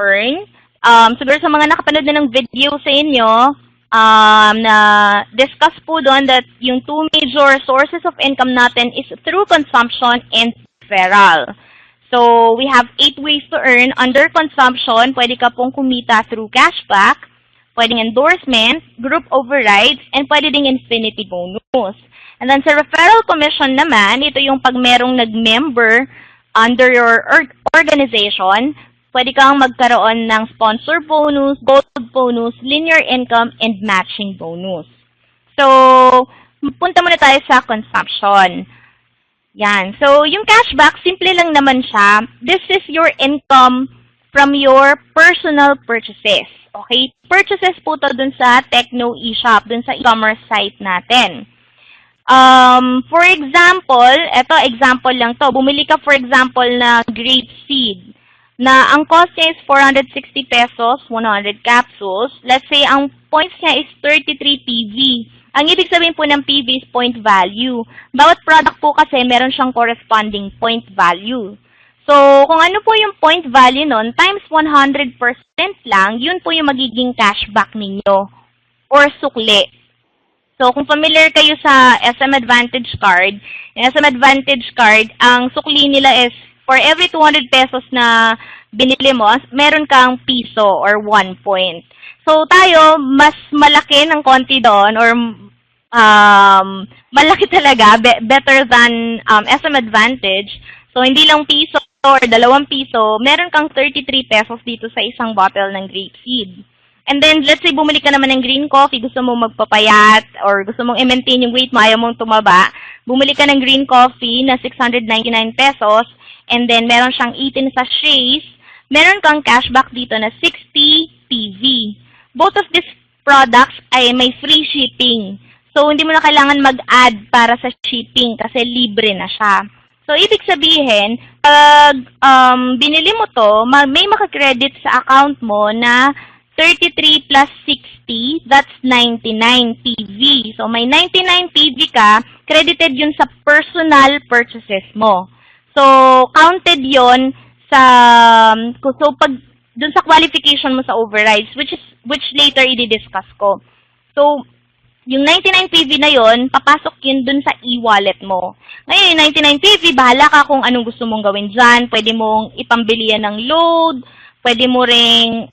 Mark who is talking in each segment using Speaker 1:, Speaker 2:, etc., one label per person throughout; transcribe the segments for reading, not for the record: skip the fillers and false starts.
Speaker 1: earn. Siguro sa mga nakapanood na ng video sa inyo, na discuss po doon that yung two major sources of income natin is through consumption and referral. So, we have 8 ways to earn. Under consumption, pwede ka pong kumita through cashback, pwedeng endorsement, group overrides, and pwede ding infinity bonus. And then sa referral commission naman, ito yung pag merong nag-member under your organization, pwede kang magkaroon ng sponsor bonus, gold bonus, linear income, and matching bonus. So, punta muna tayo sa consumption. Yan. So, yung cashback, simple lang naman siya. This is your income from your personal purchases. Okay? Purchases po to dun sa Tecno eShop, dun sa e-commerce site natin. For example, example lang to. Bumili ka, for example, na grape seed na ang cost niya is 460 pesos, 100 capsules. Let's say, ang points niya is 33 PV. Ang ibig sabihin po ng PV is point value. Bawat product po kasi meron siyang corresponding point value. So, kung ano po yung point value nun, times 100% lang, yun po yung magiging cashback ninyo or sukli. So, kung familiar kayo sa SM Advantage Card, yung SM Advantage Card, ang sukli nila is for every 200 pesos na binili mo, meron kang piso or 1 point. So, tayo, mas malaki ng konti doon or malaki talaga, better than SM Advantage. So, hindi lang piso or 2 piso, meron kang 33 pesos dito sa isang bottle ng grape seed. And then, let's say, bumili ka naman ng green coffee, gusto mong magpapayat or gusto mong i-maintain yung weight mo, ayaw mong tumaba. Bumili ka ng green coffee na 699 pesos and then meron siyang 18 sachets. Meron kang cashback dito na 60 PV. Both of these products ay may free shipping. So, hindi mo na kailangan mag-add para sa shipping kasi libre na siya. So, ibig sabihin, pag binili mo to, may makakredit sa account mo na 33 plus 60, that's 99 PV. So, may 99 PV ka, credited yun sa personal purchases mo. So, counted yun sa, so pag, dun sa qualification mo sa overrides, which later i-discuss ko. So, yung 99 PV na yun, papasok yun dun sa e-wallet mo. Ngayon, yung 99 PV, bahala ka kung anong gusto mong gawin dyan. Pwede mong ipambili yan ng load, pwede mo ring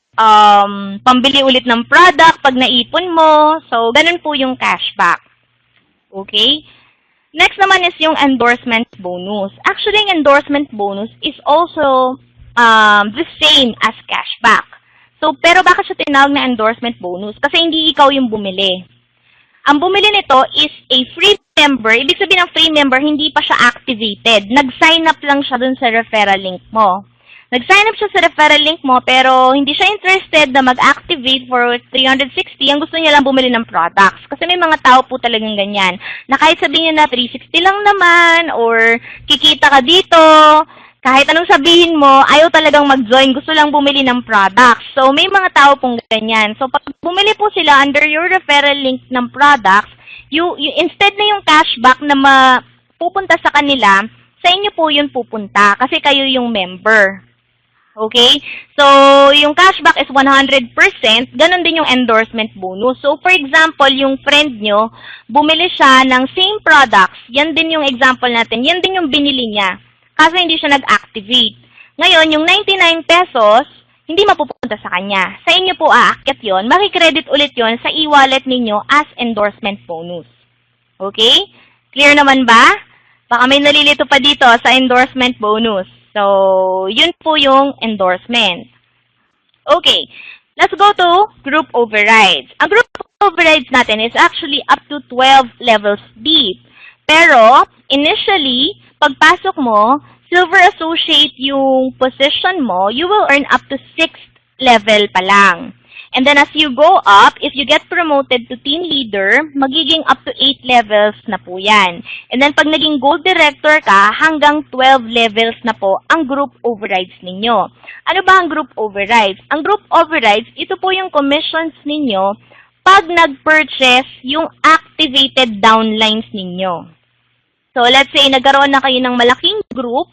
Speaker 1: pambili ulit ng product pag naipon mo. So, ganun po yung cashback. Okay? Next naman is yung endorsement bonus. Actually, yung endorsement bonus is also the same as cashback. So, pero bakit siya tinawag na endorsement bonus? Kasi hindi ikaw yung bumili. Ang bumili nito is a free member. Ibig sabihin ng free member, hindi pa siya activated. Nag-sign up lang siya dun sa referral link mo. Nag-sign up siya sa referral link mo, pero hindi siya interested na mag-activate for 360. Ang gusto niya lang bumili ng products. Kasi may mga tao po talagang ganyan. Na kahit sabihin niya na 360 lang naman, or kikita ka dito, kahit anong sabihin mo, ayaw talagang mag-join. Gusto lang bumili ng products. So, may mga tao pong ganyan. So, pag bumili po sila under your referral link ng products, instead na yung cashback na pupunta sa kanila, sa inyo po yun pupunta. Kasi kayo yung member. Okay? So, yung cashback is 100%. Ganon din yung endorsement bonus. So, for example, yung friend nyo, bumili siya ng same products. Yan din yung example natin. Yan din yung binili niya. Kasi hindi siya nag-activate. Ngayon, yung 99 pesos, hindi mapupunta sa kanya. Sa inyo po aakyat yon. Makikredit ulit yon sa e-wallet ninyo as endorsement bonus. Okay? Clear naman ba? Baka may nalilito pa dito sa endorsement bonus. So, yun po yung endorsement. Okay, let's go to group overrides. Ang group overrides natin is actually up to 12 levels deep. Pero, initially, pagpasok mo, silver associate yung position mo, you will earn up to 6th level pa lang. And then as you go up, if you get promoted to team leader, magiging up to 8 levels na po yan. And then pag naging gold director ka, hanggang 12 levels na po ang group overrides ninyo. Ano ba ang group overrides? Ang group overrides, ito po yung commissions ninyo pag nag-purchase yung activated downlines ninyo. So let's say nagkaroon na kayo ng malaking group.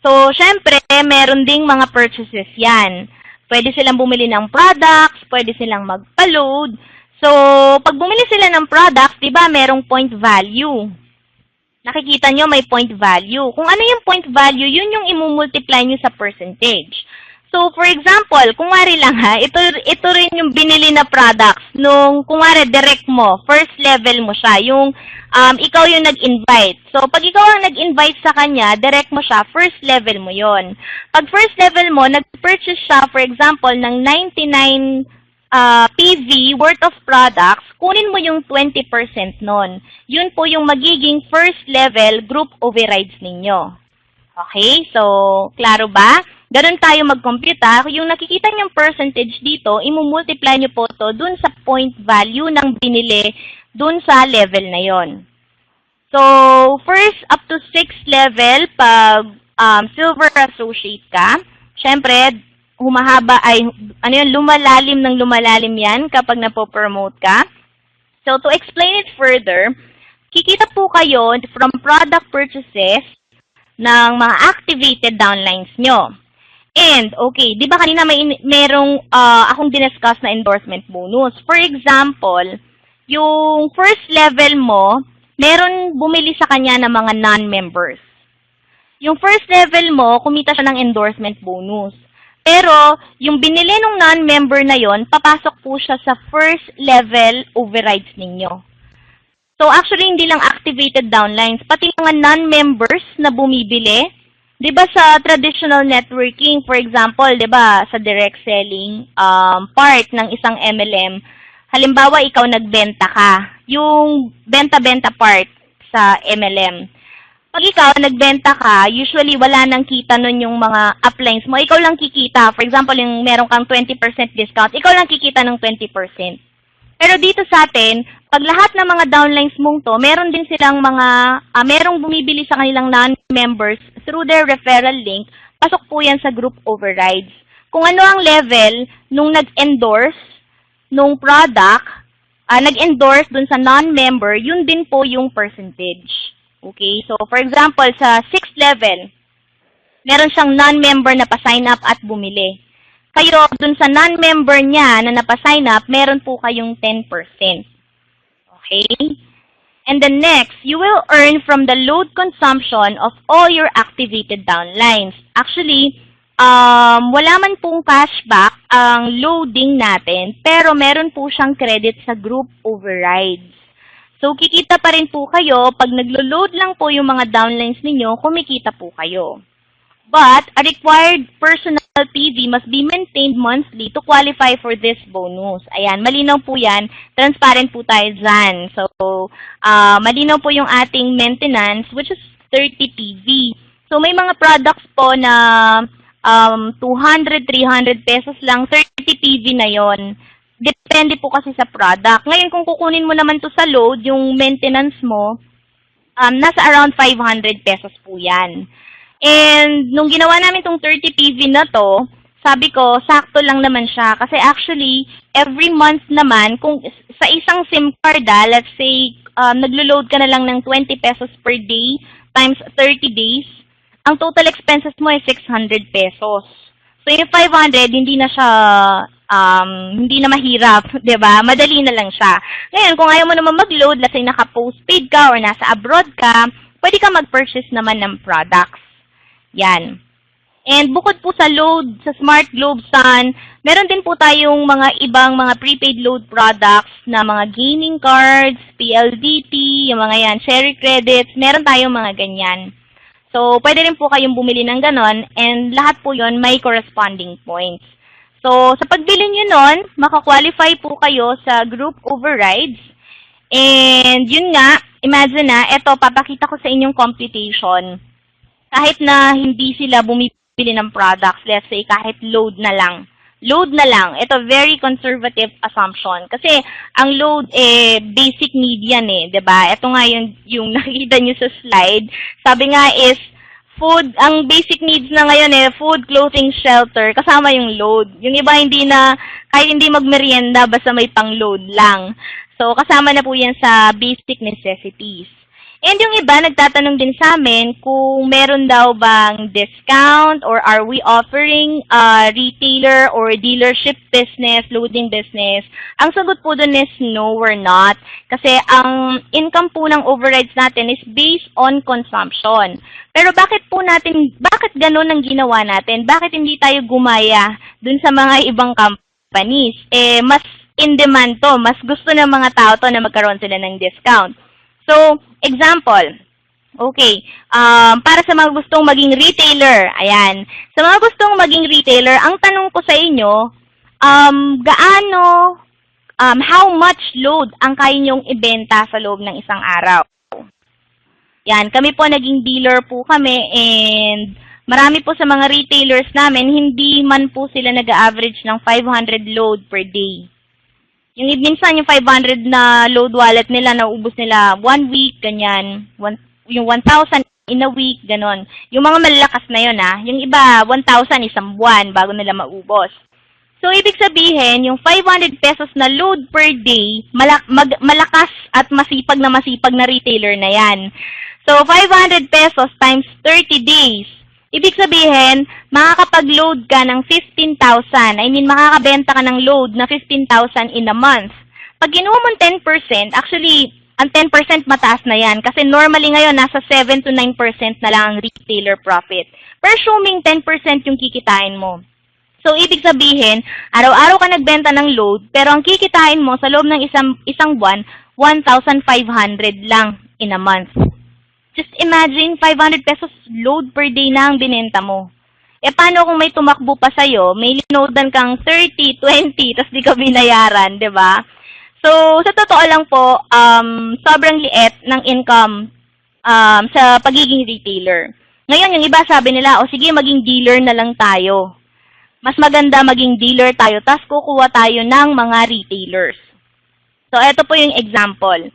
Speaker 1: So syempre, meron ding mga purchases yan. Pwede silang bumili ng products, pwede silang magpa-load. So, pag bumili sila ng products, di ba, merong point value. Nakikita nyo may point value. Kung ano yung point value, yun yung imumultiply nyo sa percentage. So, for example, kung wari lang ha, ito rin yung binili na products nung, kung wari, direct mo, first level mo siya, yung ikaw yung nag-invite. So, pag ikaw ang nag-invite sa kanya, direct mo siya, first level mo yon. Pag first level mo, nag-purchase siya, for example, ng 99 PV worth of products, kunin mo yung 20% nun. Yun po yung magiging first level group overrides ninyo. Okay? So, klaro ba? Ganun tayo mag-compute. Yung nakikita niyong percentage dito, imumultiply niyo po to dun sa point value ng binili dun sa level na yon. So, first up to 6th level, pag silver associate ka, syempre, humahaba ay, lumalalim ng lumalalim yan kapag napopromote ka. So, to explain it further, kikita po kayo from product purchases ng mga activated downlines nyo. And, okay, di ba kanina merong akong diniscuss na endorsement bonus. For example, yung first level mo, meron bumili sa kanya ng mga non-members. Yung first level mo, kumita siya ng endorsement bonus. Pero, yung binili ng non-member na yon, papasok po siya sa first level overrides ninyo. So, actually, hindi lang activated downlines, pati mga non-members na bumibili. 'Di ba sa traditional networking, for example, 'di ba, sa direct selling part ng isang MLM, halimbawa ikaw nagbenta ka, yung benta-benta part sa MLM. Pag ikaw nagbenta ka, usually wala nang kita nun yung mga uplines mo. Ikaw lang kikita. For example, yung meron kang 20% discount, ikaw lang kikita ng 20%. Pero dito sa atin, pag lahat ng mga downlines mong to, meron din silang merong bumibili sa kanilang non-members through their referral link, pasok po yan sa group overrides. Kung ano ang level nung nag-endorse nung product, nag-endorse dun sa non-member, yun din po yung percentage. Okay? So, for example, sa 6th level, meron siyang non-member na pa-sign up at bumili. Kayo, dun sa non-member niya na napa-sign up, meron po kayong 10%. Okay? And then next, you will earn from the load consumption of all your activated downlines. Actually, wala man pong cashback ang loading natin, pero meron po siyang credit sa group overrides. So, kikita pa rin po kayo, pag naglo-load lang po yung mga downlines ninyo, kumikita po kayo. But, a required personal PV must be maintained monthly to qualify for this bonus. Ayan, malinaw po yan. Transparent po tayo dyan. So, malinaw po yung ating maintenance, which is 30 PV. So, may mga products po na 200, 300 pesos lang, 30 PV na yon. Depende po kasi sa product. Ngayon, kung kukunin mo naman to sa load, yung maintenance mo, nasa around 500 pesos po yan. And, nung ginawa namin tong 30 PV na to, sabi ko, sakto lang naman siya. Kasi actually, every month naman, kung sa isang SIM card, let's say, naglo-load ka na lang ng 20 pesos per day times 30 days, ang total expenses mo ay 600 pesos. So, yung 500, hindi na siya, hindi na mahirap, 'di ba? Madali na lang siya. Ngayon, kung ayaw mo naman mag-load, let's say naka-postpaid ka or nasa abroad ka, pwede ka mag-purchase naman ng products. Yan. And bukod po sa load, sa Smart Globe Sun, meron din po tayong mga ibang mga prepaid load products na mga gaming cards, PLDT, yung mga yan, cherry credits, meron tayong mga ganyan. So, pwede rin po kayong bumili ng ganon, and lahat po yon may corresponding points. So, sa pagbili nyo nun, makakwalify po kayo sa group overrides. And yun nga, imagine na, eto, papakita ko sa inyong computation. Kahit na hindi sila bumibili ng products, let's say kahit load na lang. Load na lang. Ito, very conservative assumption. Kasi ang load, basic need yan eh, 'di ba? Ito nga yung nakikita nyo sa slide. Sabi nga is, food, ang basic needs na ngayon food, clothing, shelter, kasama yung load. Yung iba hindi na, kahit hindi magmerienda, basta may pang-load lang. So, kasama na po yan sa basic necessities. And yung iba, nagtatanong din sa amin kung meron daw bang discount or are we offering retailer or dealership business, loading business. Ang sagot po dun is no, we're not. Kasi ang income po ng overrides natin is based on consumption. Pero bakit ganun ang ginawa natin? Bakit hindi tayo gumaya dun sa mga ibang companies? Mas in demand to, mas gusto ng mga tao to na magkaroon sila ng discount. So, example, okay, para sa mga gustong maging retailer, ayan, sa mga gustong maging retailer, ang tanong ko sa inyo, how much load ang kaya nyong ibenta sa loob ng isang araw? Yan, kami po naging dealer po kami and marami po sa mga retailers namin, hindi man po sila nag-average ng 500 load per day. Yung minsan yung 500 na load wallet nila, naubos nila 1 week, ganyan. Yung 1,000 in a week, ganon. Yung mga malalakas na yun, yung iba, 1,000 isang buwan bago nila maubos. So, ibig sabihin, yung 500 pesos na load per day, malakas at masipag na retailer na yan. So, 500 pesos times 30 days. Ibig sabihin, makakapag-load ka ng 15,000. I mean, makakabenta ka ng load na 15,000 in a month. Pag kinuha mo 10%, actually, ang 10% mataas na yan. Kasi normally ngayon, nasa 7 to 9% na lang ang retailer profit. Pero assuming 10% yung kikitain mo. So, ibig sabihin, araw-araw ka nagbenta ng load, pero ang kikitain mo sa loob ng isang buwan, 1,500 lang in a month. Just imagine, 500 pesos load per day na ang binenta mo. Paano kung may tumakbo pa sa'yo, may linoadan kang 30, 20, tapos di ka binayaran, di ba? So, sa totoo lang po, sobrang liit ng income sa pagiging retailer. Ngayon, yung iba sabi nila, sige, maging dealer na lang tayo. Mas maganda maging dealer tayo, tapos kukuha tayo ng mga retailers. So, ito po yung example.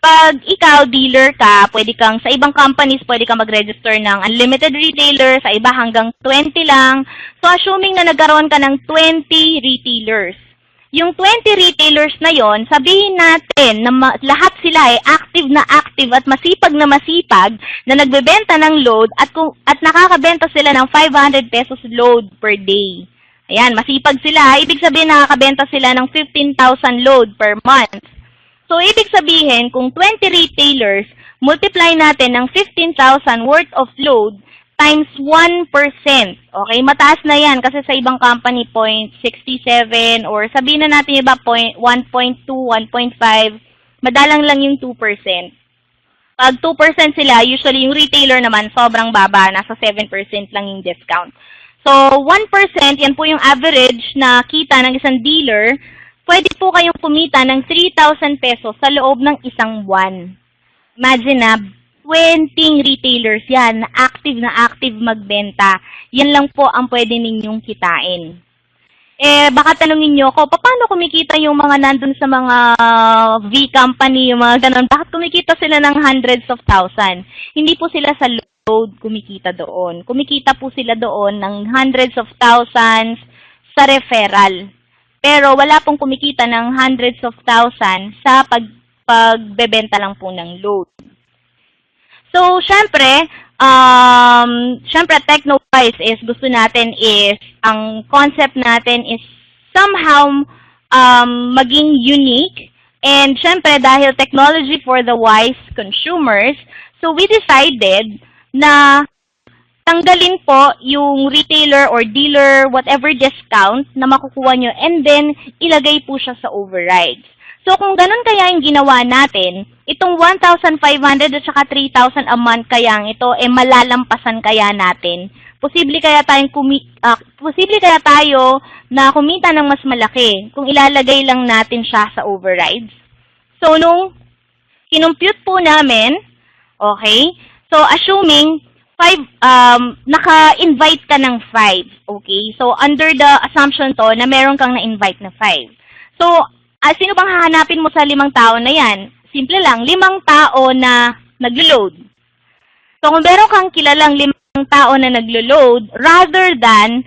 Speaker 1: Pag ikaw, dealer ka, pwede kang, sa ibang companies, pwede kang mag-register ng unlimited retailer, sa iba hanggang 20 lang. So, assuming na nagkaroon ka ng 20 retailers. Yung 20 retailers na yon, sabihin natin na lahat sila ay active at masipag na nagbebenta ng load at nakakabenta sila ng 500 pesos load per day. Ayan, masipag sila. Ibig sabihin nakakabenta sila ng 15,000 load per month. So, ibig sabihin, kung 20 retailers, multiply natin ng 15,000 worth of load times 1%. Okay, mataas na yan kasi sa ibang company, 0.67 or sabihin na natin iba, 1.2, 1.5, madalang lang yung 2%. Pag 2% sila, usually yung retailer naman, sobrang baba, nasa 7% lang yung discount. So, 1%, yan po yung average na kita ng isang dealer. Pwede po kayong kumita ng 3,000 pesos sa loob ng isang buwan. Imagine na, 20 retailers yan, na active magbenta. Yan lang po ang pwede ninyong kitain. Baka tanungin nyo ako, paano kumikita yung mga nandun sa mga V-company, yung mga ganun? Bakit kumikita sila ng hundreds of thousands? Hindi po sila sa load kumikita doon. Kumikita po sila doon ng hundreds of thousands sa referral. Pero wala pong kumikita ng hundreds of thousands sa pagbebenta lang po ng load. So, syempre, techno-wise is gusto natin is, ang concept natin is somehow maging unique. And syempre, dahil technology for the wise consumers, so we decided na tanggalin po yung retailer or dealer, whatever discount na makukuha nyo, and then ilagay po siya sa overrides. So, kung ganun kaya yung ginawa natin, itong 1,500 at saka 3,000 a month kayang ito, malalampasan kaya natin. Posible kaya tayo na kumita ng mas malaki kung ilalagay lang natin siya sa overrides. So, nung kinumpute po namin, okay, so assuming naka-invite ka ng 5, okay? So, under the assumption to na meron kang na-invite na 5. So, sino bang hahanapin mo sa 5 tao na yan? Simple lang, 5 tao na naglo-load. So, kung meron kang kilalang 5 tao na naglo-load, rather than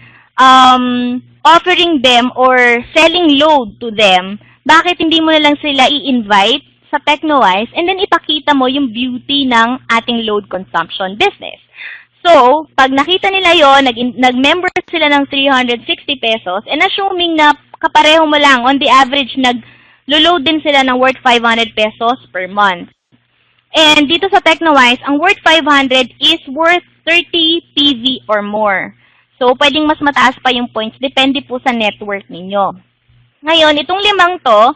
Speaker 1: offering them or selling load to them, bakit hindi mo na lang sila i-invite sa TechnoWise and then ipakita mo yung beauty ng ating load consumption business. So, pag nakita nila yon, nag-member sila ng 360 pesos and assuming na kapareho mo lang, on the average, nag-load din sila ng worth 500 pesos per month. And dito sa TechnoWise, ang worth 500 is worth 30 PV or more. So, pwedeng mas mataas pa yung points, depende po sa network ninyo. Ngayon, itong limang to,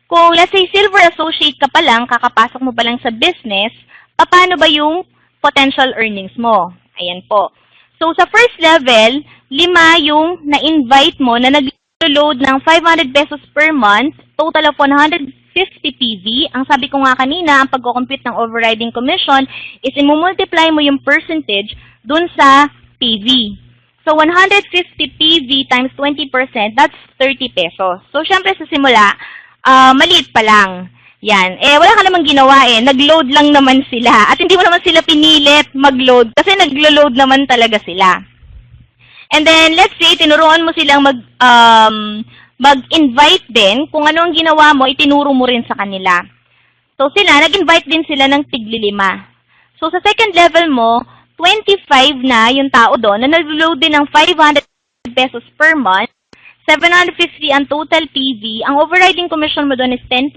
Speaker 1: kung let's say silver associate ka pa lang, kakapasok mo pa lang sa business, paano ba yung potential earnings mo? Ayan po. So, sa first level, 5 yung na-invite mo na nag-load ng 500 pesos per month, total of 150 PV. Ang sabi ko nga kanina, ang pagko-compute ng overriding commission is imumultiply mo yung percentage dun sa PV. So, 150 PV times 20%, that's 30 pesos. So, syempre sa simula, maliit pa lang. Yan. Wala ka namang ginawa Nag-load lang naman sila. At hindi mo naman sila pinilit mag-load kasi naglo-load naman talaga sila. And then, let's say, tinuruan mo silang mag-invite din. Kung ano ang ginawa mo, itinuro mo rin sa kanila. So, sila, nag-invite din sila ng tigli-5. So, sa second level mo, 25 na yung tao doon na nag-load din ng 500 pesos per month. 750 ang total PV, ang overriding commission mo doon is 10%,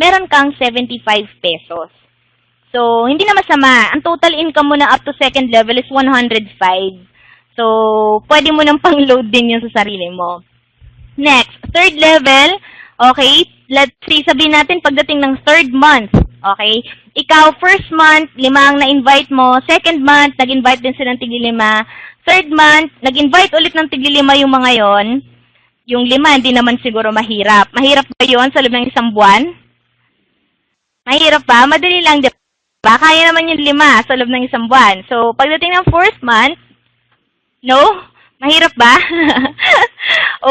Speaker 1: meron kang 75 pesos. So, hindi na masama. Ang total income mo na up to second level is 105. So, pwede mo nang pang-load din yun sa sarili mo. Next, third level, okay, let's see, sabihin natin pagdating ng third month, okay, ikaw first month, 5 ang na-invite mo, second month, nag-invite din sila ng tigli-5, third month, nag-invite ulit ng tigli-5 yung mga yon. Yung 5, hindi naman siguro mahirap. Mahirap ba yun sa loob ng isang buwan? Mahirap pa? Madali lang, di ba? Kaya naman yung 5 sa loob ng isang buwan. So, pagdating ng fourth month, no? Mahirap ba?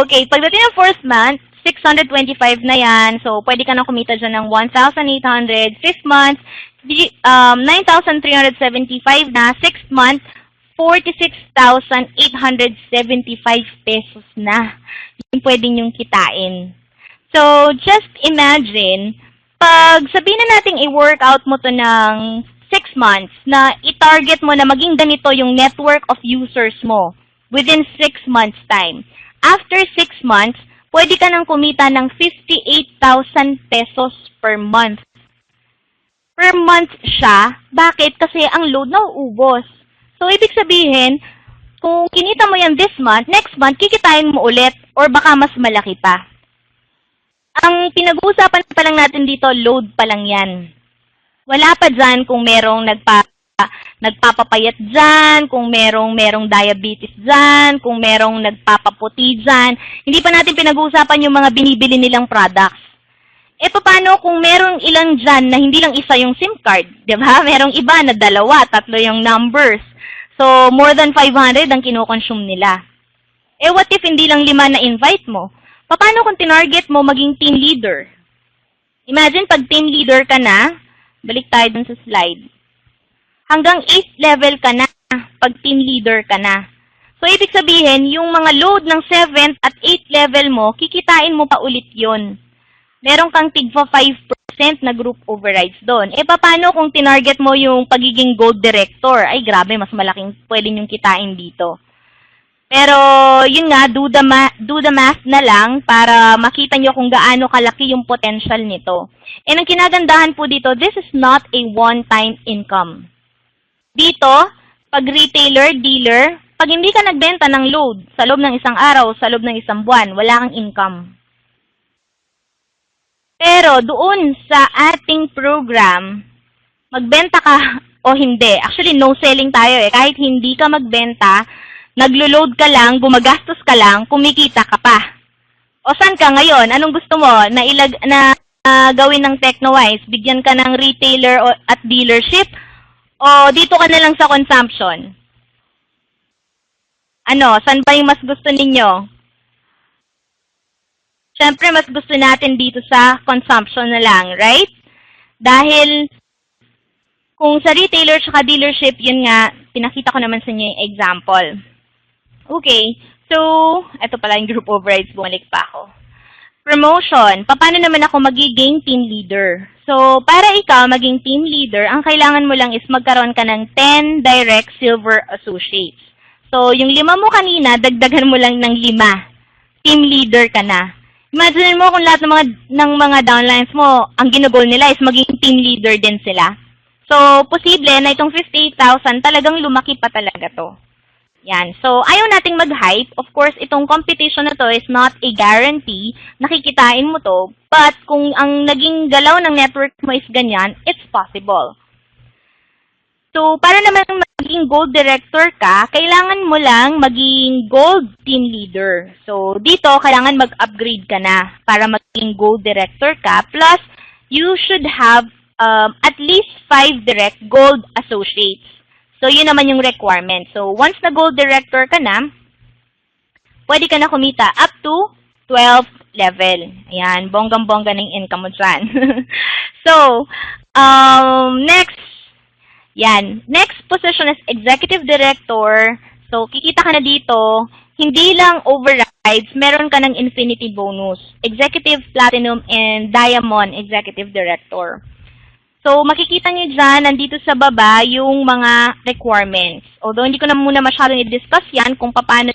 Speaker 1: Okay, pagdating ng fourth month, 625 na yan. So, pwede ka na kumita dyan ng 1,800. Fifth month, 9,375 na. Sixth month, 46,875 pesos na yung pwede nyong kitain. So, just imagine, pag sabihin na natin i-workout mo to ng 6 months, na i-target mo na maging ganito yung network of users mo within 6 months time. After 6 months, pwede ka nang kumita ng 58,000 pesos per month. Per month siya. Bakit? Kasi ang load na uubos. So, ibig sabihin, kung kinita mo yan this month, next month, kikitain mo ulit or baka mas malaki pa. Ang pinag-uusapan pa lang natin dito, load pa lang yan. Wala pa dyan kung merong nagpapapayat dyan, kung merong diabetes dyan, kung merong nagpapaputi dyan. Hindi pa natin pinag-uusapan yung mga binibili nilang products. Paano kung merong ilang dyan na hindi lang isa yung SIM card? Diba? Merong iba na 2, 3 yung numbers. So, more than 500 ang kinoconsume nila. What if hindi lang 5 na invite mo? Paano kung tinarget mo maging team leader? Imagine pag team leader ka na, balik tayo dun sa slide. Hanggang 8th level ka na pag team leader ka na. So, ibig sabihin, yung mga load ng 7th at 8th level mo, kikitain mo pa ulit yon. Meron kang tigpa 5% na group overrides doon. Paano kung tinarget mo yung pagiging gold director? Ay, grabe, mas malaking pwede nyong kitain dito. Pero, yun nga, do the math na lang para makita nyo kung gaano kalaki yung potential nito. And ang kinagandahan po dito, this is not a one-time income. Dito, pag retailer, dealer, pag hindi ka nagbenta ng load sa loob ng isang araw, sa loob ng isang buwan, wala kang income. Pero doon sa ating program, magbenta ka o hindi. Actually, no selling tayo Kahit hindi ka magbenta, naglo-load ka lang, gumagastos ka lang, kumikita ka pa. O saan ka ngayon? Anong gusto mo? Na gawin ng TechnoWise? Bigyan ka ng retailer at dealership? O dito ka na lang sa consumption? Saan ba yung mas gusto ninyo? Siyempre, mas gusto natin dito sa consumption na lang, right? Dahil, kung sa retailer at dealership, yun nga, pinakita ko naman sa inyo yung example. Okay, so, ito pala yung group overrides, bumalik pa ako. Promotion. Paano naman ako magiging team leader? So, para ikaw maging team leader, ang kailangan mo lang is magkaroon ka ng 10 direct silver associates. So, yung 5 mo kanina, dagdagan mo lang ng 5. Team leader ka na. Imagine mo kung lahat ng mga downlines mo, ang ginugol nila is maging team leader din sila. So, posible na itong 58,000 talagang lumaki pa talaga to. Yan. So, ayaw nating mag-hype. Of course, itong competition na to is not a guarantee. Nakikitain mo to. But kung ang naging galaw ng network mo is ganyan, it's possible. So, para naman maging gold director ka, kailangan mo lang maging gold team leader. So, dito, kailangan mag-upgrade ka na para maging gold director ka. Plus, you should have at least 5 direct gold associates. So, yun naman yung requirement. So, once na gold director ka na, pwede ka na kumita up to 12th level. Ayan, bonggang-bongga ng income mo dyan. So, next. Yan. Next position is executive director. So, kikita ka na dito, hindi lang overrides, meron ka ng infinity bonus. Executive, platinum, and diamond executive director. So, makikita niyo dyan, nandito sa baba, yung mga requirements. Although, hindi ko na muna masyadong i-discuss yan kung paano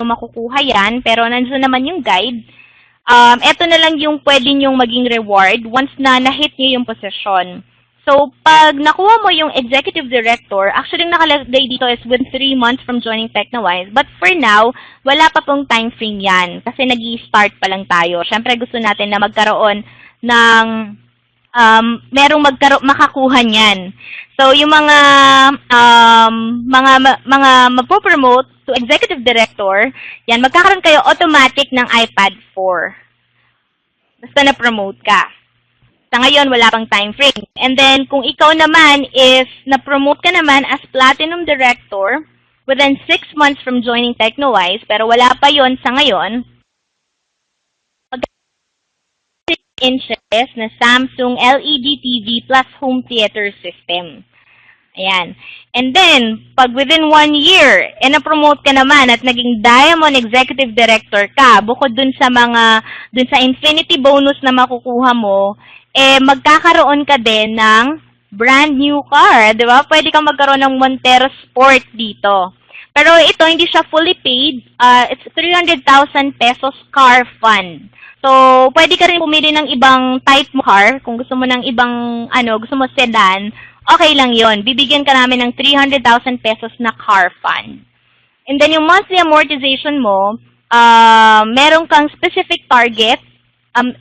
Speaker 1: makukuha yan, pero nandun naman yung guide. Ito na lang yung pwede nyong maging reward once na na-hit nyo yung position. So, pag nakuha mo yung executive director, actually nakalagay dito is within 3 months from joining Tecnowise. But for now, wala pa pong time frame yan kasi nag-i-start pa lang tayo. Syempre, gusto natin na magkaroon ng merong makakuha niyan. So, yung mga mapopromote to executive director, yan, magkakaroon kayo automatic ng iPad 4. Basta na-promote ka. Sa ngayon, wala pang time frame. And then, kung ikaw naman is na-promote ka naman as platinum director within 6 months from joining Tecnowise, pero wala pa yon sa ngayon, inches na Samsung LED TV plus home theater system. Ayan. And then, pag within 1 year, na-promote ka naman at naging Diamond Executive Director ka, bukod dun sa infinity bonus na makukuha mo, magkakaroon ka din ng brand new car, di ba? Pwede kang magkaroon ng Montero Sport dito. Pero ito, hindi siya fully paid. It's 300,000 pesos car fund. So, pwede ka rin pumili ng ibang type mo car. Kung gusto mo ng ibang, gusto mo sedan, okay lang yon. Bibigyan ka namin ng 300,000 pesos na car fund. And then, yung monthly amortization mo, meron kang specific target,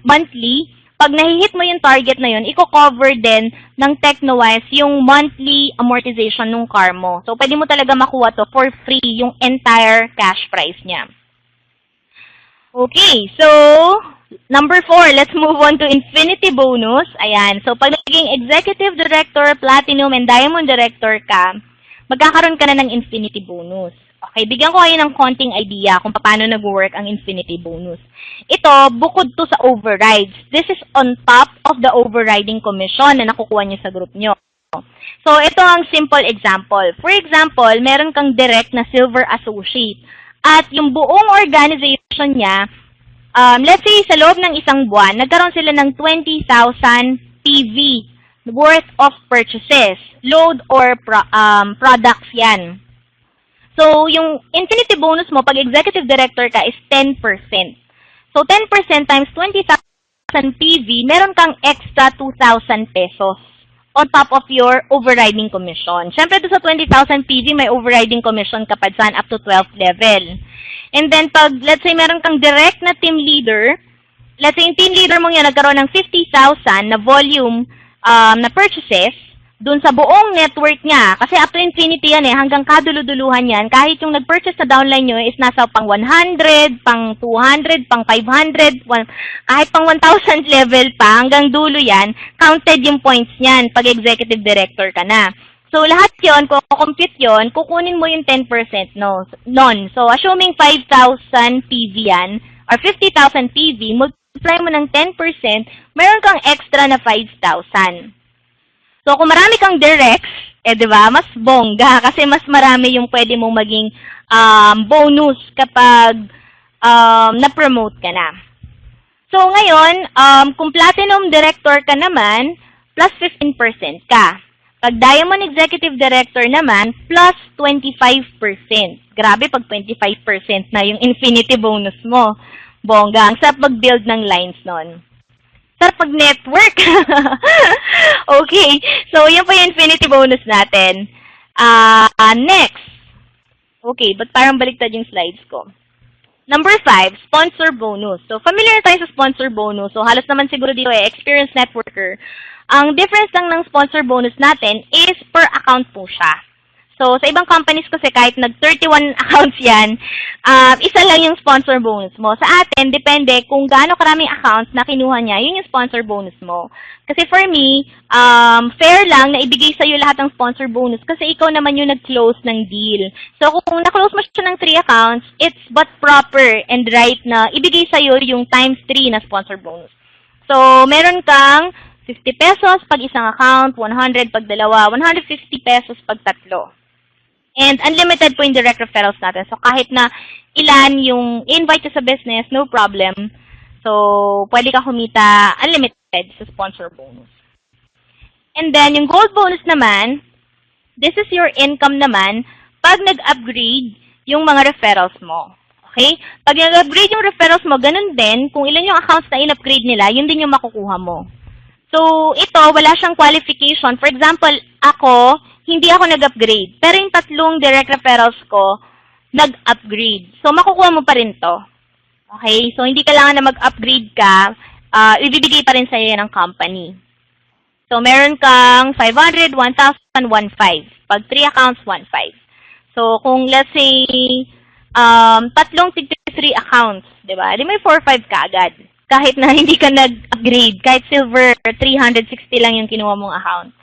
Speaker 1: monthly. Pag nahihit mo yung target na yun, i-cover din ng Tecnowise yung monthly amortization ng car mo. So, pwede mo talaga makuha to for free, yung entire cash price niya. Okay, so, number 4, let's move on to infinity bonus. Ayan, so pag naging executive director, platinum, and diamond director ka, magkakaroon ka na ng infinity bonus. Okay, bigyan ko kayo ng konting idea kung paano nag-work ang infinity bonus. Ito, bukod to sa overrides. This is on top of the overriding commission na nakukuha nyo sa group nyo. So, ito ang simple example. For example, meron kang direct na silver associate. At yung buong organization niya, let's say sa loob ng isang buwan, nagkaroon sila ng 20,000 PV worth of purchases, load or products yan. So, yung infinity bonus mo, pag executive director ka, is 10%. So, 10% times 20,000 PV, meron kang extra 2,000 pesos on top of your overriding commission. Siyempre, doon sa 20,000 PV, may overriding commission ka pa dyan up to 12th level. And then, pag, let's say, meron kang direct na team leader, let's say, yung team leader mo yan, nagkaroon ng 50,000 na volume na purchases, doon sa buong network niya, kasi up to infinity yan hanggang kaduluduluhan yan, kahit yung nag-purchase na downline nyo is nasa pang 100, pang 200, pang 500, kahit pang 1,000 level pa, hanggang dulo yan, counted yung points niyan pag executive director ka na. So, lahat yon, kung compute yon, kukunin mo yung 10% nun. So, assuming 5,000 PV yan, or 50,000 PV, multiply mo ng 10%, meron kang extra na 5,000. So, kung marami kang directs, di ba, mas bongga kasi mas marami yung pwede mong maging bonus kapag na-promote ka na. So, ngayon, kung Platinum Director ka naman, plus 15% ka. Pag Diamond Executive Director naman, plus 25%. Grabe, pag 25% na yung infinity bonus mo. Bongga. Ang sarap mag-build ng lines nun. Sarap pag-network. Okay. So, yun po yung infinity bonus natin. Next. Okay, but parang baliktad yung slides ko. Number 5, sponsor bonus. So, familiar na tayo sa sponsor bonus. So, halos naman siguro dito experienced networker. Ang difference lang ng sponsor bonus natin is per account po siya. So, sa ibang companies kasi kahit nag-31 accounts yan, isa lang yung sponsor bonus mo. Sa atin, depende kung gaano karaming accounts na kinuha niya, yun yung sponsor bonus mo. Kasi for me, fair lang na ibigay sa'yo lahat ng sponsor bonus kasi ikaw naman yung nag-close ng deal. So, kung na-close mo siya ng 3 accounts, it's but proper and right na ibigay sa'yo yung times 3 na sponsor bonus. So, meron kang 50 pesos pag isang account, 100 pag dalawa, 150 pesos pag tatlo. And unlimited po yung direct referrals natin. So, kahit na ilan yung invite sa business, no problem. So, pwede ka kumita unlimited sa sponsor bonus. And then, yung gold bonus naman, this is your income naman pag nag-upgrade yung mga referrals mo. Okay? Pag nag-upgrade yung referrals mo, ganun din, kung ilan yung accounts na in-upgrade nila, yun din yung makukuha mo. So, ito, wala siyang qualification. For example, ako, hindi ako nag-upgrade. Pero yung 3 direct referrals ko, nag-upgrade. So, makukuha mo pa rin to. Okay? So, hindi kailangan na mag-upgrade ka. Ibibigay pa rin sa'yo yan ng company. So, meron kang 500, 1,000, 1,500. Pag 3 accounts, 1,500. So, kung let's say, 3 accounts, di ba? Di may 4,500 ka agad. Kahit na hindi ka nag-upgrade. Kahit silver, 360 lang yung kinuha mong account.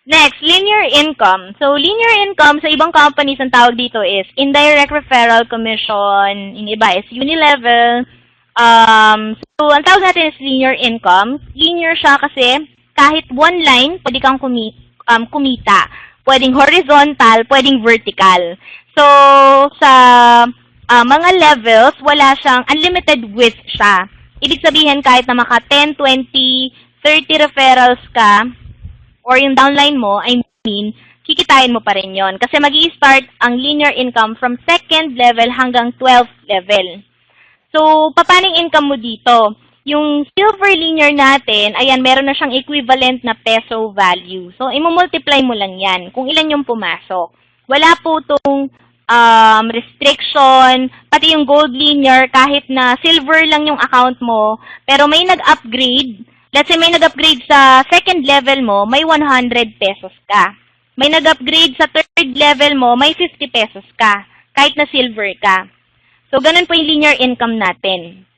Speaker 1: Next, linear income. So, linear income sa ibang companies ang tawag dito is indirect referral commission. Yung iba is unilevel. So, ang tawag natin is linear income. Linear siya kasi kahit one line, pwede kang kumita. Pwedeng horizontal, pwedeng vertical. So, sa mga levels, wala siyang unlimited width siya. Ibig sabihin, kahit na maka 10, 20, 30 referrals ka, or yung downline mo, I mean, kikitain mo pa rin yon. Kasi mag-i-start ang linear income from 2nd level hanggang 12th level. So, paano yung income mo dito? Yung silver linear natin, ayan, meron na siyang equivalent na peso value. So, imumultiply mo lang yan kung ilan yung pumasok. Wala po itong restriction, pati yung gold linear, kahit na silver lang yung account mo, pero may nag-upgrade, let's say may nag-upgrade sa 2nd level mo, may 100 pesos ka. May nag-upgrade sa 3rd level mo, may 50 pesos ka, kahit na silver ka. So, ganun po yung linear income natin.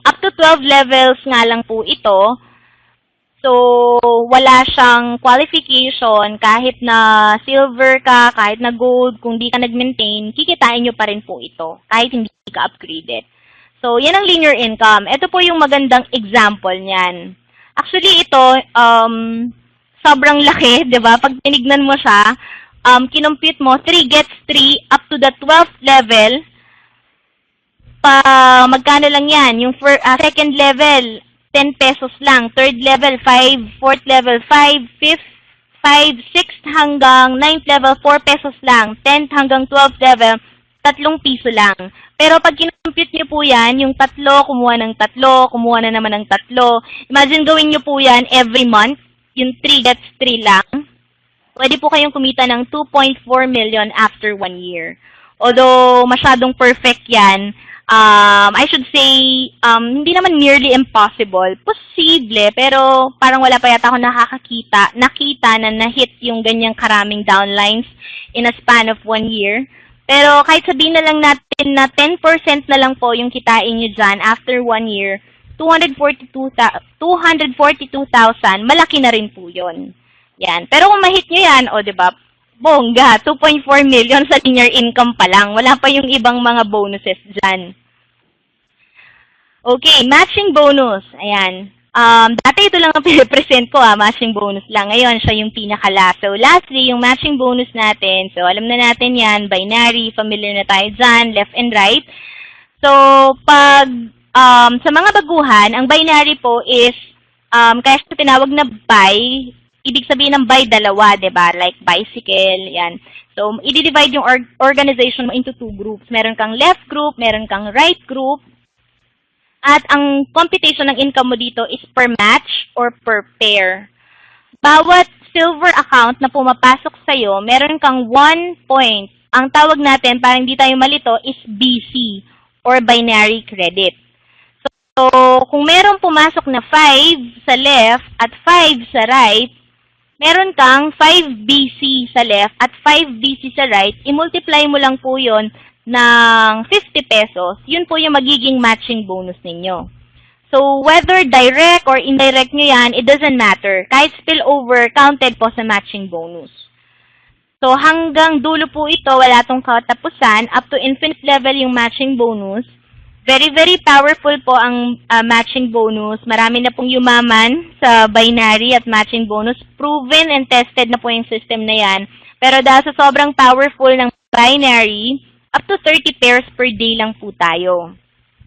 Speaker 1: Up to 12 levels nga lang po ito. So, wala siyang qualification, kahit na silver ka, kahit na gold, kung di ka nag-maintain, kikitain nyo pa rin po ito, kahit hindi ka upgraded. So, yan ang linear income. Ito po yung magandang example niyan. Actually, ito, sobrang laki, di ba? Pag tinignan mo siya, kinompute mo, 3 gets 3 up to the 12th level, magkano lang yan? Yung 2nd level, 10 pesos lang. 3rd level, 5. 4th level, 5. 5th, 5. 6th hanggang 9th level, 4 pesos lang. 10th hanggang 12th level, 3 piso lang. Pero pag kinompute nyo po yan, yung 3, kumuha ng 3, kumuha na naman ng 3. Imagine gawin nyo po yan every month. Yung 3 gets 3 lang. Pwede po kayong kumita ng 2.4 million after 1 year. Although masyadong perfect yan, I should say, hindi naman nearly impossible. Posible, pero parang wala pa yata ako nakita na na-hit yung ganyang karaming downlines in a span of 1 year. Pero kahit sabihin na lang natin na 10% na lang po yung kitain nyo dyan after 1 year, 242,000, malaki na rin po yun. Yan. Pero kung ma-hit nyo yan, o diba, bongga, 2.4 million sa linear income pa lang. Wala pa yung ibang mga bonuses dyan. Okay, matching bonus. Ayan. Dati ito lang ang pinipresent ko, matching bonus lang. Ngayon, siya yung pinaka-last. So, lastly, yung matching bonus natin. So, alam na natin yan, binary, familiar na tayo dyan, left and right. So, pag sa mga baguhan, ang binary po is, kaya siya tinawag na buy, ibig sabihin ng buy dalawa, diba? Like bicycle, yan. So, i-divide yung organization mo into two groups. Meron kang left group, meron kang right group. At ang computation ng income mo dito is per match or per pair. Bawat silver account na pumapasok sa'yo, meron kang 1 point. Ang tawag natin, para hindi tayo malito, is BC or binary credit. So, kung meron pumasok na 5 sa left at 5 sa right, meron kang 5 BC sa left at 5 BC sa right, i-multiply mo lang po yon ng 50 pesos, yun po yung magiging matching bonus ninyo. So, whether direct or indirect nyo yan, it doesn't matter. Kahit spillover, counted po sa matching bonus. So, hanggang dulo po ito, wala tong katapusan, up to infinite level yung matching bonus. Very, very powerful po ang matching bonus. Marami na pong yumaman sa binary at matching bonus. Proven and tested na po yung system na yan. Pero dahil sa sobrang powerful ng binary, up to 30 pairs per day lang po tayo.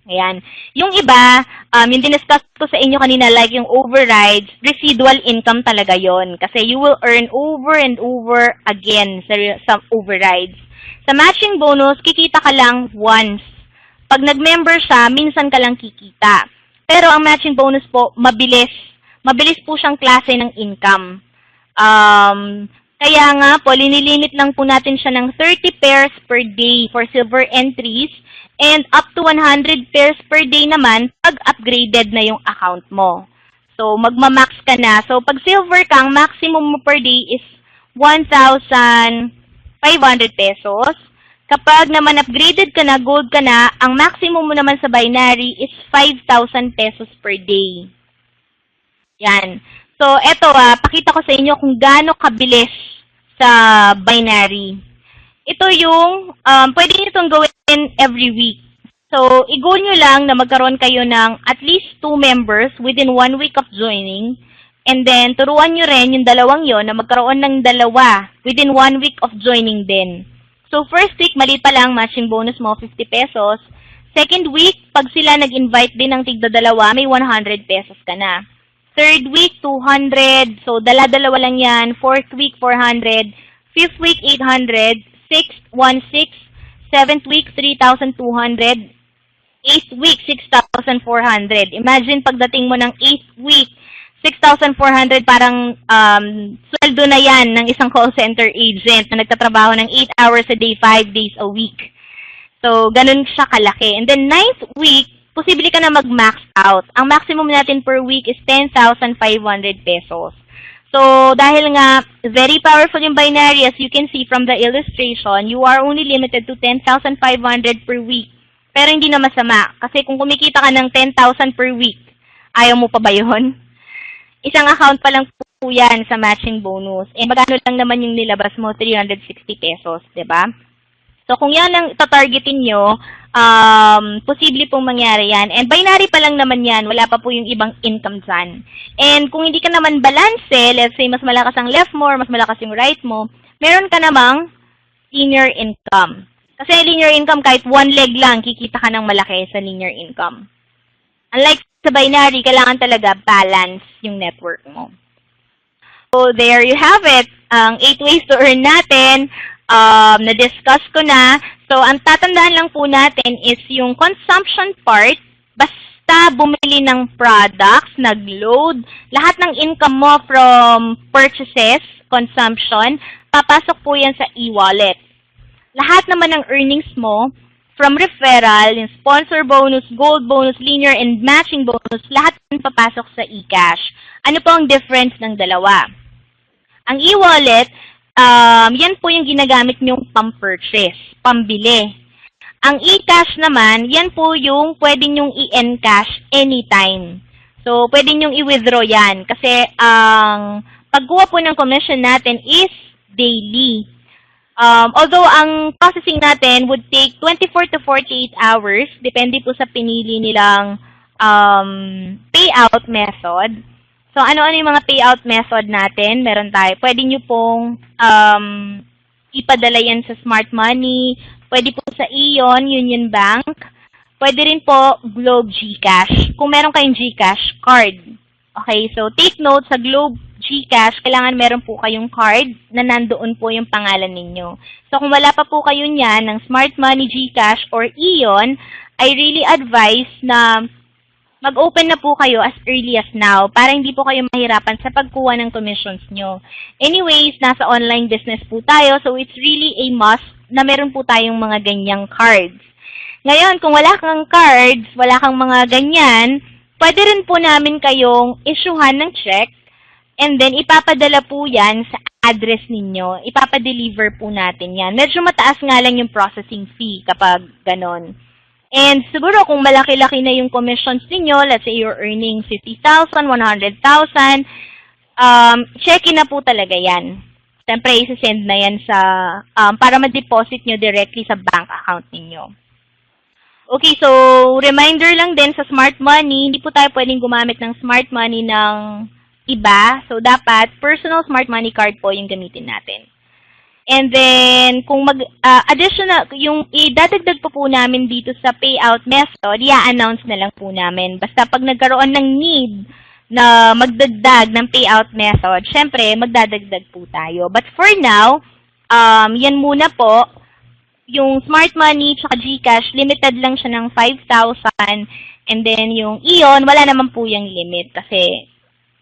Speaker 1: Ayan. Yung iba, yung diniscuss ko sa inyo kanina, like yung overrides, residual income talaga yon. Kasi you will earn over and over again sa overrides. Sa matching bonus, kikita ka lang once. Pag nag-member siya, minsan ka lang kikita. Pero ang matching bonus po, mabilis. Mabilis po siyang klase ng income. Kaya nga po, linilimit lang po natin siya ng 30 pairs per day for silver entries and up to 100 pairs per day naman pag upgraded na yung account mo. So, magmamax ka na. So, pag silver ka, ang maximum mo per day is 1,500 pesos. Kapag naman upgraded ka na, gold ka na, ang maximum mo naman sa binary is 5,000 pesos per day. Yan. So, eto pakita ko sa inyo kung gaano kabilis sa binary. Ito yung, pwede nyo itong gawin every week. So, i-goal nyo lang na magkaroon kayo ng at least 2 members within 1 week of joining. And then, turuan nyo rin yung dalawang yon na magkaroon ng dalawa within 1 week of joining din. So, first week, maliit pa lang, matching bonus mo, 50 pesos. Second week, pag sila nag-invite din ng tigda-dalawa, may 100 pesos ka na. Third week, 200. So, dala-dalawa lang yan. Fourth week, 400. Fifth week, 800. Sixth, 1,600. Seventh week, 3,200. Eighth week, 6,400. Imagine pagdating mo ng 8th week, 6,400, parang sweldo na yan ng isang call center agent na nagtatrabaho ng 8 hours a day, 5 days a week. So, ganun siya kalaki. And then, 9th week, posible ka na mag-max out. Ang maximum natin per week is 10,500 pesos. So, dahil nga, very powerful yung binary, as you can see from the illustration, you are only limited to 10,500 per week. Pero hindi na masama. Kasi kung kumikita ka ng 10,000 per week, ayaw mo pa ba yun? Isang account pa lang po yan sa matching bonus. Eh, magkano lang naman yung nilabas mo? 360 pesos, diba? So, kung yan ang tatargetin nyo, posible pong mangyari yan. And binary pa lang naman yan. Wala pa po yung ibang income dyan. And kung hindi ka naman balance, let's say mas malakas ang left mo or mas malakas yung right mo, meron ka namang linear income. Kasi linear income, kahit one leg lang, kikita ka ng malaki sa linear income. Unlike sa binary, kailangan talaga balance yung network mo. So, there you have it. Ang 8 ways to earn natin, na-discuss ko na. So, ang tatandaan lang po natin is yung consumption part, basta bumili ng products, nag-load, lahat ng income mo from purchases, consumption, papasok po yan sa e-wallet. Lahat naman ng earnings mo, from referral, yung sponsor bonus, gold bonus, linear, and matching bonus, lahat yan papasok sa eCash. Ano po ang difference ng dalawa? Ang e-wallet, yan po yung ginagamit nyong pam-purchase, pambili. Ang eCash naman, yan po yung pwede nyong i-encash anytime. So, pwede nyong i-withdraw yan. Kasi ang pagkuha po ng commission natin is daily. Although ang processing natin would take 24 to 48 hours, depende po sa pinili nilang payout method. So, ano-ano yung mga payout method natin? Meron tayo. Pwede nyo pong ipadala yan sa Smart Money. Pwede po sa Ion, Union Bank. pwede rin po Globe GCash, kung meron kayong GCash card. Okay, so take note, sa Globe GCash, kailangan meron po kayong card na nandoon po yung pangalan ninyo. So kung wala pa po kayo niyan ng Smart Money, GCash, or Ion, I really advise na mag-open na po kayo as early as now para hindi po kayo mahirapan sa pagkuha ng commissions nyo. Anyways, nasa online business po tayo, so it's really a must na meron po tayong mga ganyang cards. Ngayon, kung wala kang cards, wala kang mga ganyan, pwede rin po namin kayong issuehan ng check and then ipapadala po yan sa address ninyo. Ipapadeliver po natin yan. Medyo mataas nga lang yung processing fee kapag ganon. And siguro kung malaki-laki na yung commissions niyo, let's say you're earning 50,000, 100,000, check-in na po talaga yan. Siyempre, isi-send na yan sa, para ma-deposit nyo directly sa bank account ninyo. Okay, so reminder lang din sa Smart Money, hindi po tayo pwedeng gumamit ng Smart Money ng iba. So dapat personal Smart Money card po yung gamitin natin. And then, kung additional, yung idadagdag po namin dito sa payout method, i-announce na lang po namin. Basta pag nagkaroon ng need na magdagdag ng payout method, syempre, magdadagdag po tayo. But for now, yan muna po. Yung Smart Money tsaka GCash, limited lang siya ng 5,000. And then, yung Ion, wala naman po yung limit kasi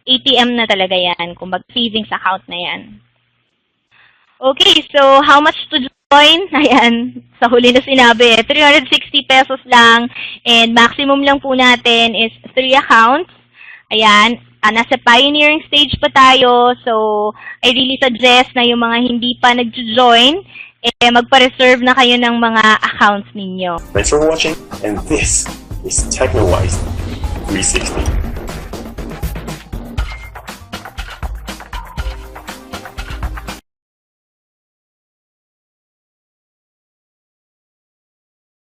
Speaker 1: ATM na talaga yan, kung savings account na yan. Okay, so how much to join? Ayan, sa huli na sinabi, 360 pesos lang. And maximum lang po natin is 3 accounts. Ayan, nasa pioneering stage pa tayo. So, I really suggest na yung mga hindi pa nag-join, magpa-reserve na kayo ng mga accounts ninyo.
Speaker 2: Thanks for watching, and this is TechnoWise 360.